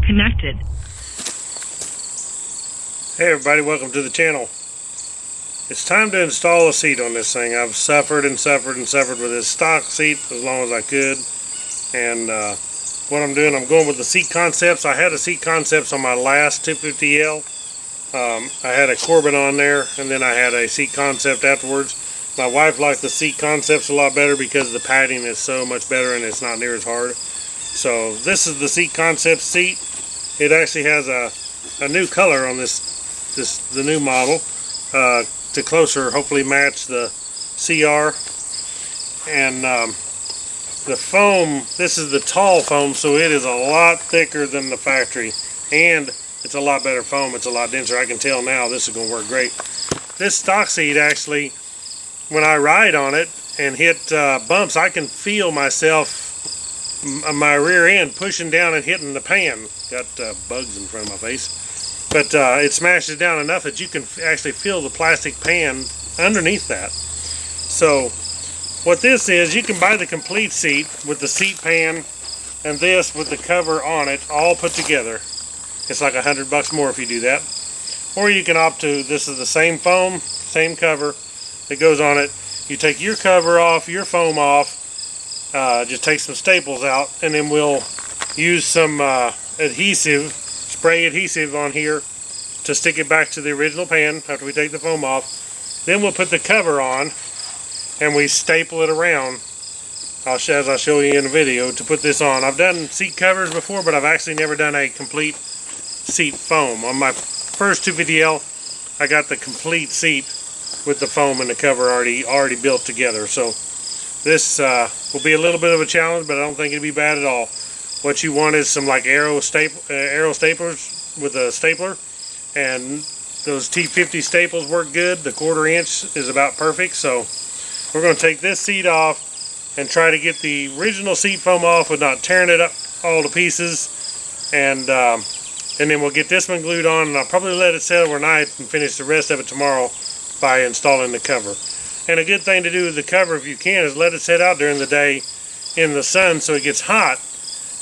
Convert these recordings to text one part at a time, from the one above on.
disconnected. Hey everybody, welcome to the channel. It's time to install a seat on this thing. I've suffered with this stock seat as long as I could. And what I'm doing, I'm going with the seat concepts. I had a seat concepts on my last 250L. I had a Corbin on there, and then I had a seat concept afterwards. My wife liked the seat concepts a lot better because the padding is so much better and it's not near as hard. So this is the seat concept seat. It actually has a new color on the new model to closer hopefully match the CR. And the foam, this is the tall foam, so it is a lot thicker than the factory, and it's a lot better foam. It's a lot denser. I can tell now this is going to work great. This stock seat, actually, when I ride on it and hit bumps, I can feel myself, my rear end pushing down and hitting the pan. Got bugs in front of my face, but it smashes down enough that you can actually feel the plastic pan underneath that. So what this is, you can buy the complete seat with the seat pan and this with the cover on it all put together. It's like $100 more if you do that. Or you can opt to, this is the same foam, same cover that goes on it. You take your cover off, your foam off, just take some staples out, and then we'll use some adhesive, spray adhesive on here to stick it back to the original pan after we take the foam off. Then we'll put the cover on and we staple it around, as I'll show you in the video, to put this on. I've done seat covers before, but I've actually never done a complete seat foam. On my first 250L, I got the complete seat with the foam and the cover already built together. So this will be a little bit of a challenge, but I don't think it'll be bad at all. What you want is some like arrow staplers with a stapler, and those T50 staples work good. The 1/4 inch is about perfect. So we're going to take this seat off and try to get the original seat foam off without tearing it up all to pieces, and then we'll get this one glued on, and I'll probably let it set overnight and finish the rest of it tomorrow by installing the cover. And a good thing to do with the cover, if you can, is let it set out during the day in the sun so it gets hot.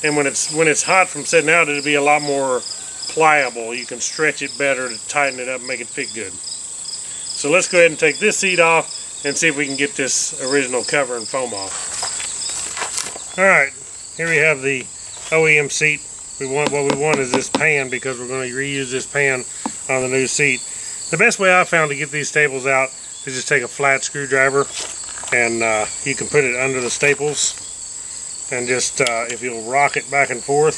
And when it's hot from setting out, it'll be a lot more pliable. You can stretch it better to tighten it up and make it fit good. So let's go ahead and take this seat off and see if we can get this original cover and foam off. Alright, here we have the OEM seat. What we want is this pan, because we're going to reuse this pan on the new seat. The best way I found to get these staples out is just take a flat screwdriver, and you can put it under the staples, and just if you'll rock it back and forth,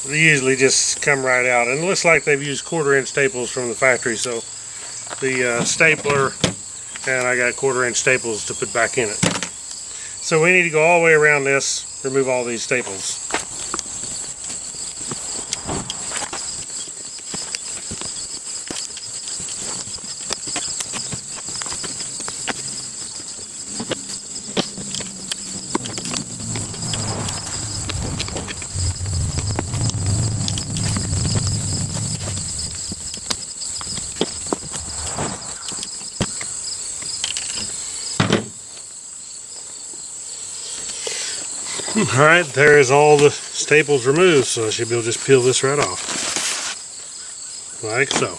they usually just come right out. And it looks like they've used 1/4 inch staples from the factory, so the stapler, and I got 1/4 inch staples to put back in it. So we need to go all the way around this, remove all these staples. Alright, there is all the staples removed, so I should be able to just peel this right off. Like so.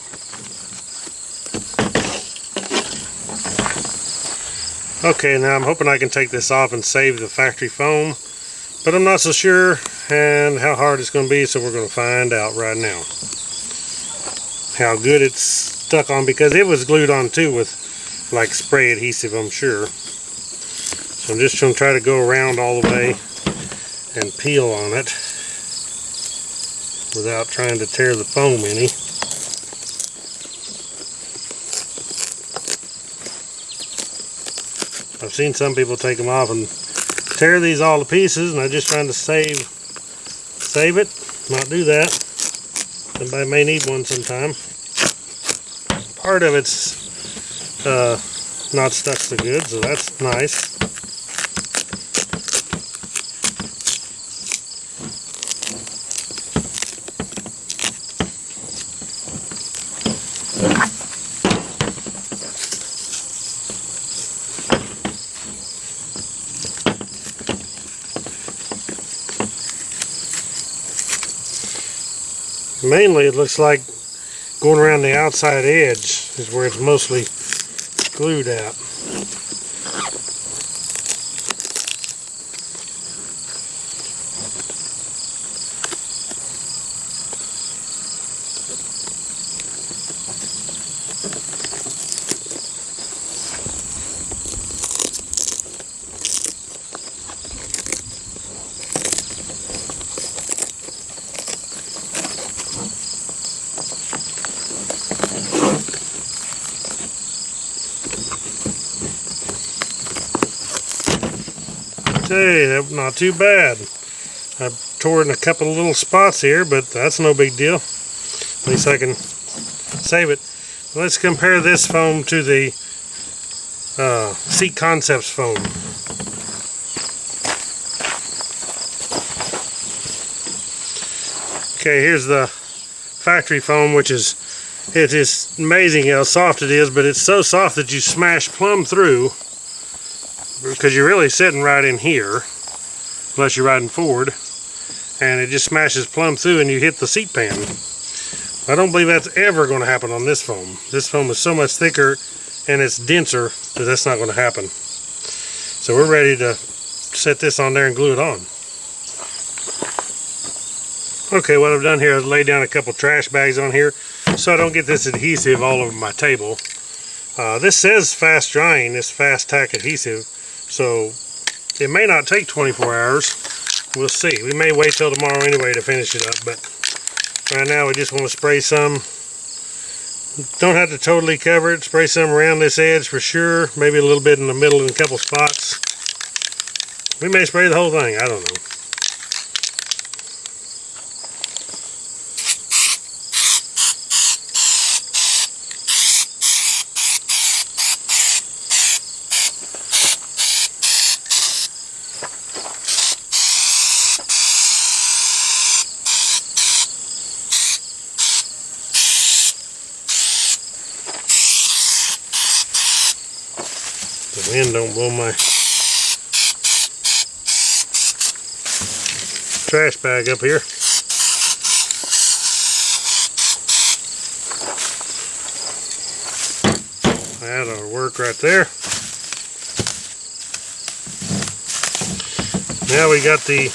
Okay, now I'm hoping I can take this off and save the factory foam, but I'm not so sure and how hard it's going to be, so we're going to find out right now how good it's stuck on, because it was glued on too with like spray adhesive, I'm sure. So I'm just going to try to go around all the way and peel on it without trying to tear the foam any. I've seen some people take them off and tear these all to pieces, and I'm just trying to save it, not do that. Somebody may need one sometime. Part of it's not stuck so good, so that's nice. Mainly it looks like going around the outside edge is where it's mostly glued at. Hey, that's not too bad. I tore in a couple of little spots here, but that's no big deal. At least I can save it. Let's compare this foam to the Seat Concepts foam. Okay, here's the factory foam, which is, it is amazing how soft it is, but it's so soft that you smash plumb through, because you're really sitting right in here, unless you're riding forward, and it just smashes plumb through and you hit the seat pan. I don't believe that's ever going to happen on this foam. This foam is so much thicker and it's denser that that's not going to happen. So we're ready to set this on there and glue it on. Okay, what I've done here is lay down a couple trash bags on here so I don't get this adhesive all over my table. This says fast drying, this fast tack adhesive, so it may not take 24 hours. We'll see. We may wait till tomorrow anyway to finish it up, but right now we just want to spray some. Don't have to totally cover it. Spray some around this edge for sure. Maybe a little bit in the middle in a couple spots. We may spray the whole thing. I don't know. The wind don't blow my trash bag up here. That'll work right there. Now we got the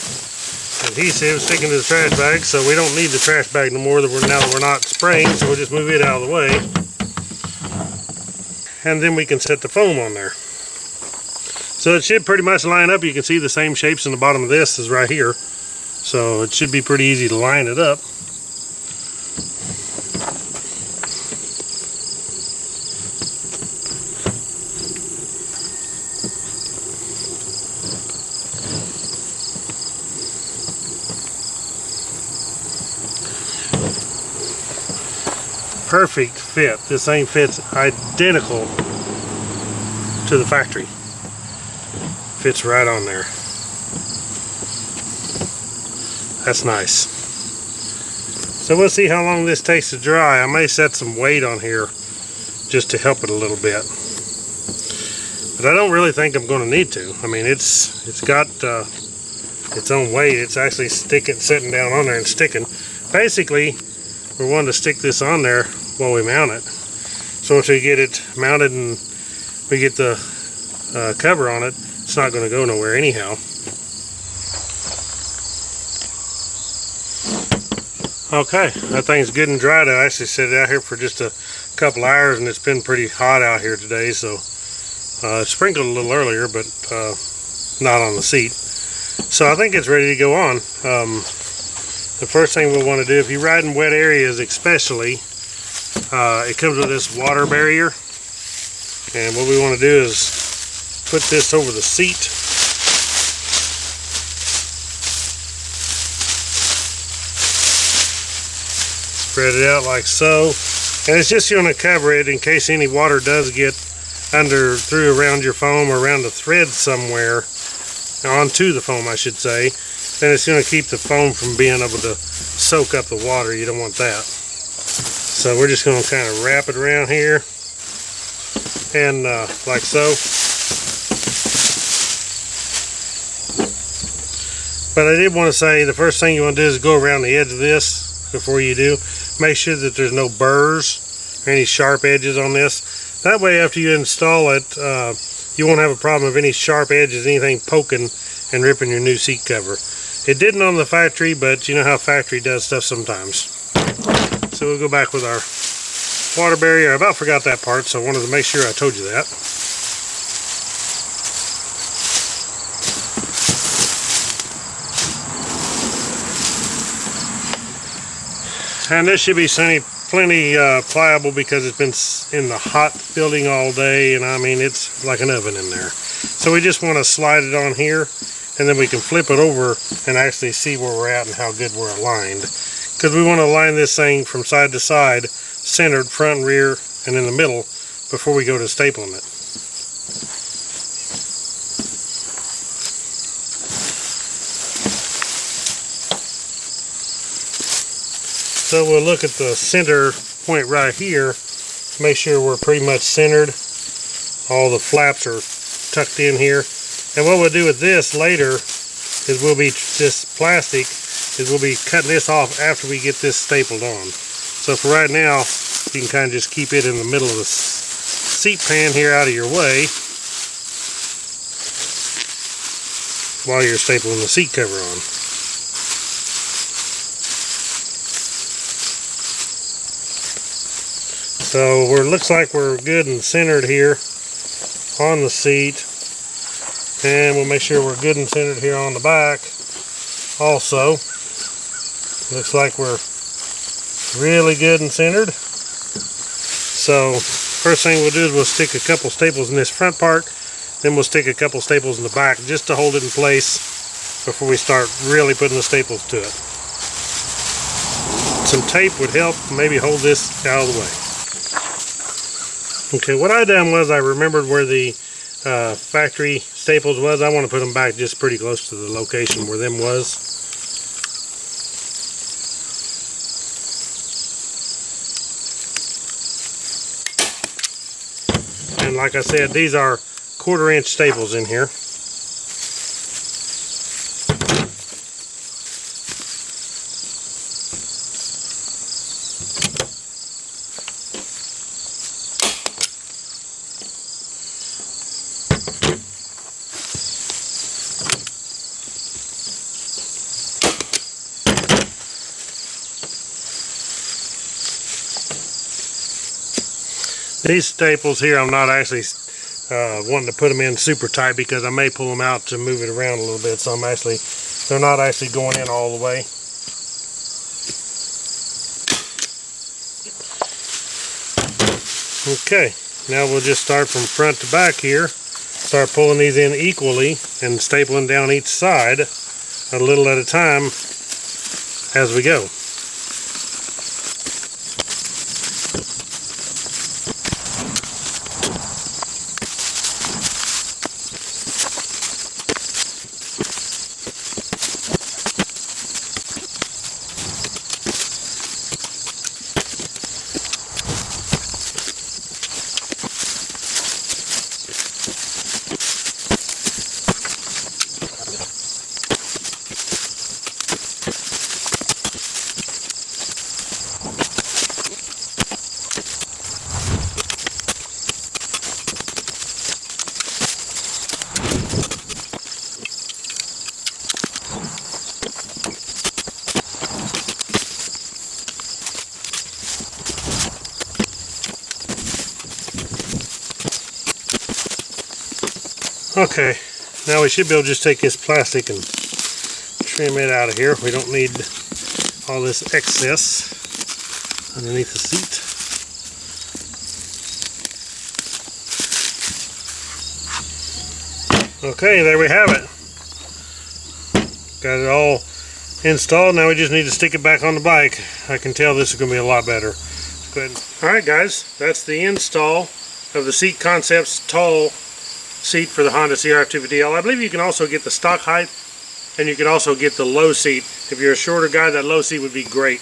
adhesive sticking to the trash bag, so we don't need the trash bag no more now that we're not spraying, so we'll just move it out of the way. And then we can set the foam on there. So it should pretty much line up. You can see the same shapes in the bottom of this as right here. So it should be pretty easy to line it up. Perfect fit. This thing fits identical to the factory. Fits right on there. That's nice. So we'll see how long this takes to dry. I may set some weight on here just to help it a little bit, but I don't really think I'm going to need to. I mean, it's got its own weight. It's actually sitting down on there and sticking. Basically, we're wanting to stick this on there while we mount it. So once we get it mounted and we get the cover on it, it's not going to go nowhere anyhow. Okay, that thing's good and dry. I actually set it out here for just a couple hours, and it's been pretty hot out here today, so it sprinkled a little earlier, but not on the seat. So I think it's ready to go on. The first thing we'll want to do, if you ride in wet areas especially, it comes with this water barrier, and what we want to do is put this over the seat. Spread it out like so, and it's just going to cover it in case any water does get through around your foam or around the thread somewhere, onto the foam I should say. Then it's going to keep the foam from being able to soak up the water. You don't want that. So we're just going to kind of wrap it around here, and like so. But I did want to say the first thing you want to do is go around the edge of this before you do. Make sure that there's no burrs or any sharp edges on this. That way after you install it, you won't have a problem of any sharp edges, anything poking and ripping your new seat cover. It didn't on the factory, but you know how factory does stuff sometimes. So we'll go back with our water barrier. I about forgot that part, so I wanted to make sure I told you that. And this should be plenty pliable because it's been in the hot building all day, and I mean it's like an oven in there. So we just want to slide it on here, and then we can flip it over and actually see where we're at and how good we're aligned. Because we want to align this thing from side to side, centered, front and rear, and in the middle before we go to stapling it. So we'll look at the center point right here, make sure we're pretty much centered. All the flaps are tucked in here. And what we'll do with this later is this plastic, we'll be cutting this off after we get this stapled on. So for right now, you can kind of just keep it in the middle of the seat pan here out of your way while you're stapling the seat cover on. So looks like we're good and centered here on the seat, and we'll make sure we're good and centered here on the back also. Looks like we're really good and centered. So first thing we'll do is we'll stick a couple staples in this front part, then we'll stick a couple staples in the back just to hold it in place before we start really putting the staples to it. Some tape would help maybe hold this out of the way. Okay, what I done was I remembered where the factory staples was. I want to put them back just pretty close to the location where them was. And like I said, these are 1/4 inch staples in here. These staples here, I'm not actually wanting to put them in super tight because I may pull them out to move it around a little bit. So they're not actually going in all the way. Okay, now we'll just start from front to back here. Start pulling these in equally and stapling down each side a little at a time as we go. Okay, now we should be able to just take this plastic and trim it out of here. We don't need all this excess underneath the seat. Okay, there we have it. Got it all installed. Now we just need to stick it back on the bike. I can tell this is going to be a lot better. Go ahead. Alright guys, that's the install of the Seat Concepts tall seat for the Honda CRF250L. I believe you can also get the stock height, and you can also get the low seat. If you're a shorter guy, that low seat would be great.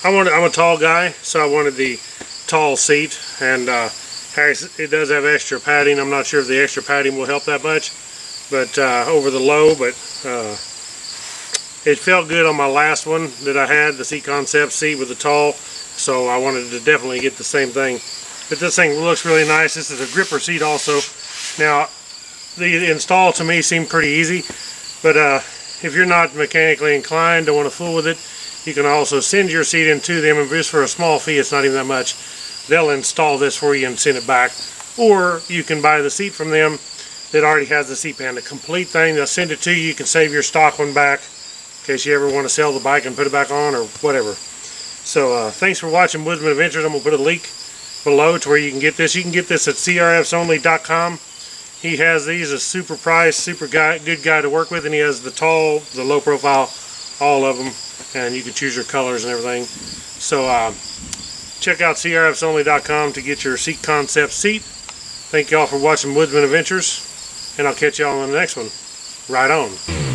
I'm a tall guy, so I wanted the tall seat, and it does have extra padding. I'm not sure if the extra padding will help that much, but over the low. But It felt good on my last one that I had, the Seat Concept seat with the tall, so I wanted to definitely get the same thing. But this thing looks really nice. This is a gripper seat also. Now, the install to me seemed pretty easy, but if you're not mechanically inclined, don't want to fool with it, you can also send your seat in to them, and just for a small fee, it's not even that much, they'll install this for you and send it back. Or you can buy the seat from them that already has the seat pan, the complete thing. They'll send it to you. You can save your stock one back in case you ever want to sell the bike and put it back on or whatever. So thanks for watching Woodzman Adventures. I'm going to put a link below to where you can get this. You can get this at CRFsonly.com. He has these, a super price, good guy to work with, and he has the tall, the low profile, all of them, and you can choose your colors and everything. So check out CRFsonly.com to get your Seat Concept seat. Thank you all for watching Woodzman Adventures, and I'll catch you all on the next one. Right on.